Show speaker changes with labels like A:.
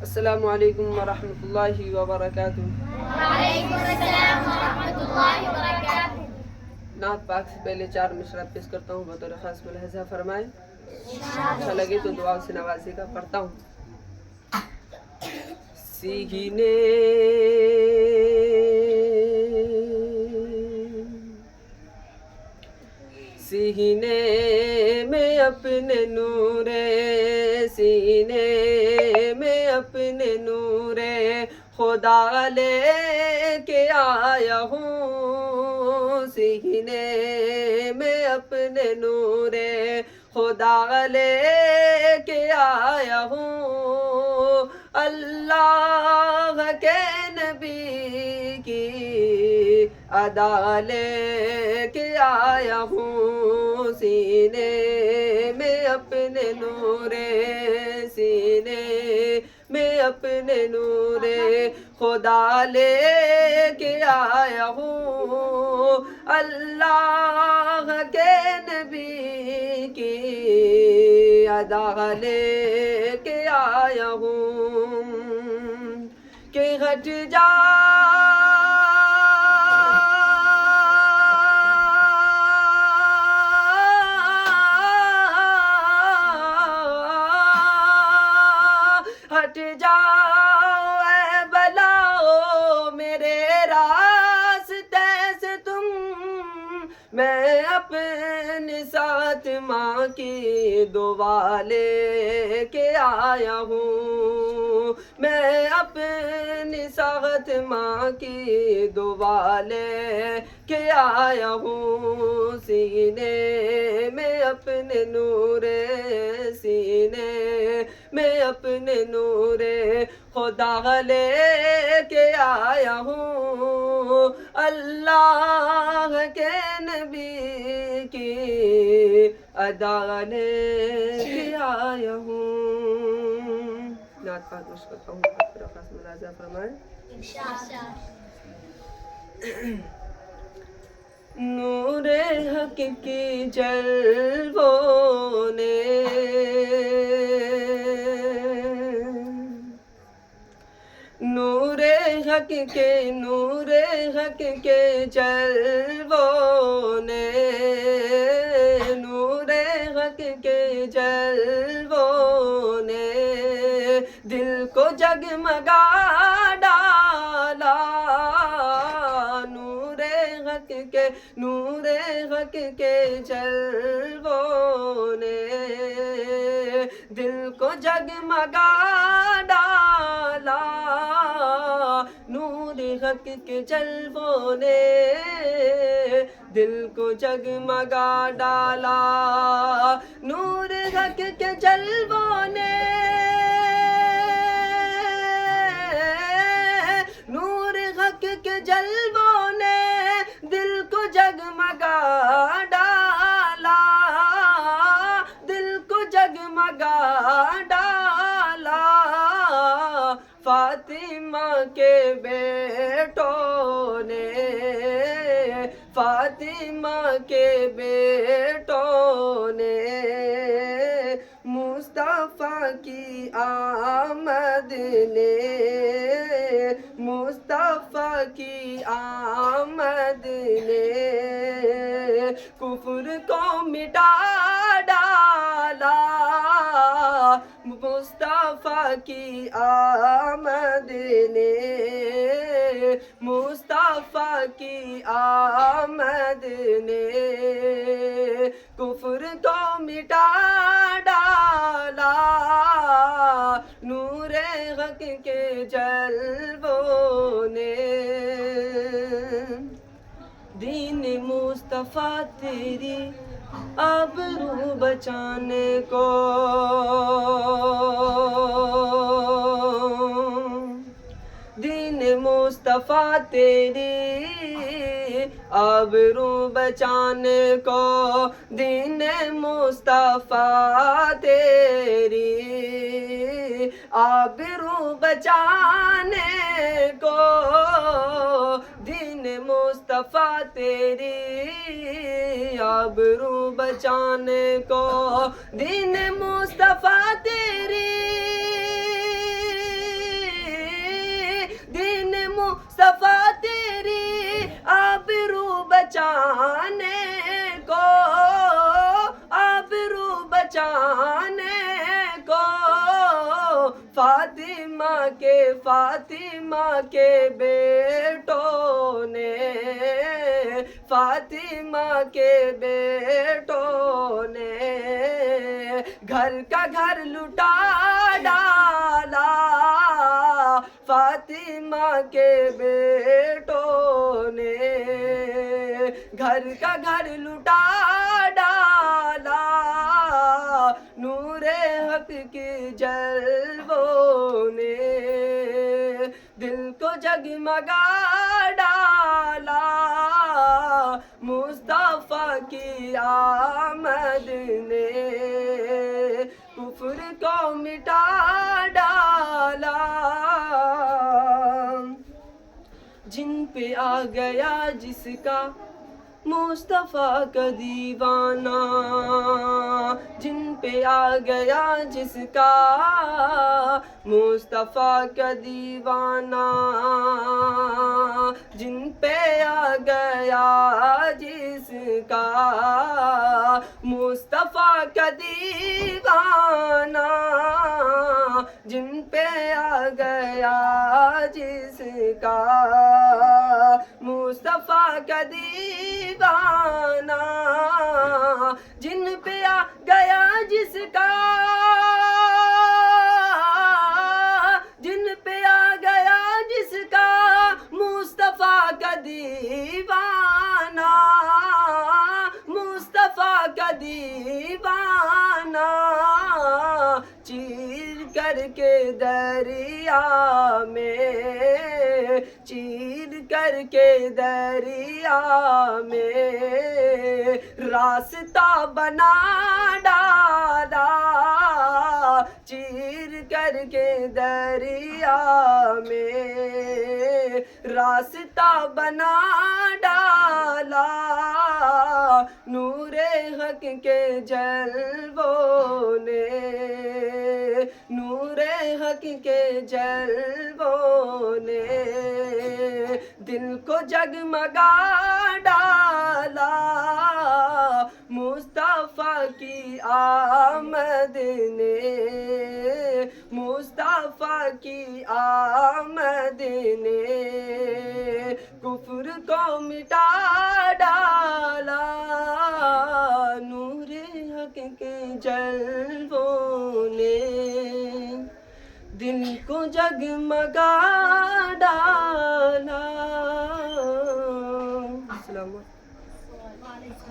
A: السلام علیکم ورحمۃ اللہ وبرکاتہ۔
B: وعلیکم السلام ورحمۃ اللہ وبرکاتہ۔
A: نعت پاک سے پہلے 4 مشرا پیش کرتا ہوں، بطور خاص ملاحظہ فرمائیں، اچھا لگے تو دعا سے نوازے گا۔ پڑھتا ہوں۔ سینے میں اپنے نور، سینے میں اپنے نور خدا لے کے آیا ہوں، سینے میں اپنے نور خدا لے کے آیا ہوں، اللہ کے نبی کی ادا لے کے آیا ہوں، سینے میں اپنے نور، سینے میں اپنے نور خدا لے کے آیا ہوں، اللہ کے نبی کی ادا لے کے آیا ہوں، کہ ہٹ جا ہٹ جاؤ اے بلاؤ میرے راستے سے تم، میں اپنے ساتھ ماں کی دعا لے کے آیا ہوں، میں اپنے ساتھ ماں کی دعا لے کے آیا ہوں، سینے میں اپنے نور، سینے میں اپنے نور خدا لے کے آیا ہوں، اللہ کے نبی کی ادا لے کے آیا ہوں۔ نعت پاک پیش کرتا ہوں، آپ خاص ملاحظہ فرمائیں۔ نور حق کی جلووں نے نور حق کے جلووں نے، نور حق کے جلووں نے دل کو جگمگا ڈالا، نور حق کے جلووں نے دل کو جگمگا ڈالا، نور حق کے جلووں نے دل کو جگمگا ڈالا، نور حق کے جلووں نے، نور حق کے جلووں نے دل کو جگمگا ڈالا، دل کو جگمگا ڈالا، فاطمہ کے بیٹوں نے، فاطمہ کے بیٹوں نے مصطفیٰ کی آمد نے، مصطفیٰ کی آمد نے کفر کو مٹا ڈالا، مصطفیٰ کی آمد نے، مصطفیٰ کی آمد نے کفر کو مٹا ڈالا، نور حق کے جلووں نے، دین مصطفیٰ تیری آبرو بچانے کو، دین مصطفیٰ تیری آبرو بچانے کو، دین مصطفیٰ تیری آبرو بچانے کو، دین مصطفیٰ تیری آبرو بچانے کو، دین مصطفیٰ تیری، دین مصطفیٰ تیری آبرو بچانے کو، آبرو بچانے کو، فاطمہ کے بیٹوں نے، فاطمہ کے بیٹوں نے گھر کا گھر لٹا ڈالا، فاطمہ کے بیٹوں نے گھر کا گھر لٹا ڈالا، نور حق کی جلووں نے دل کو جگمگا ڈالا، مصطفیٰ کی آمد نے کفر کو مٹا ڈالا، جن پہ آ گیا جس کا مصطفیٰ کا دیوانہ، جن پہ آ گیا جس کا مصطفیٰ کا دیوانہ، جن پہ آ گیا جس کا مصطفیٰ کا دیوانہ، جن پہ آ گیا جس کا مصطفیٰ کا دیوانہ، جن پہ آ گیا جس کا، جن پہ آ گیا جس کا مصطفیٰ کا دیوانہ، مصطفیٰ کا دیوانہ، چیر کر کے دریا میں، چیر کر کے دریا میں راستہ بنا ڈالا، چیر کر کے دریا میں راستہ بنا ڈالا، نور حق کے جلووں نے، نور حق کے جلووں نے دل کو جگمگا ڈالا، مصطفیٰ کی آمد نے، مصطفیٰ کی آمد نے کفر کو مٹا ڈالا، نور حق کے جلووں نے دل کو جگمگا ڈالا۔ السلام علیکم۔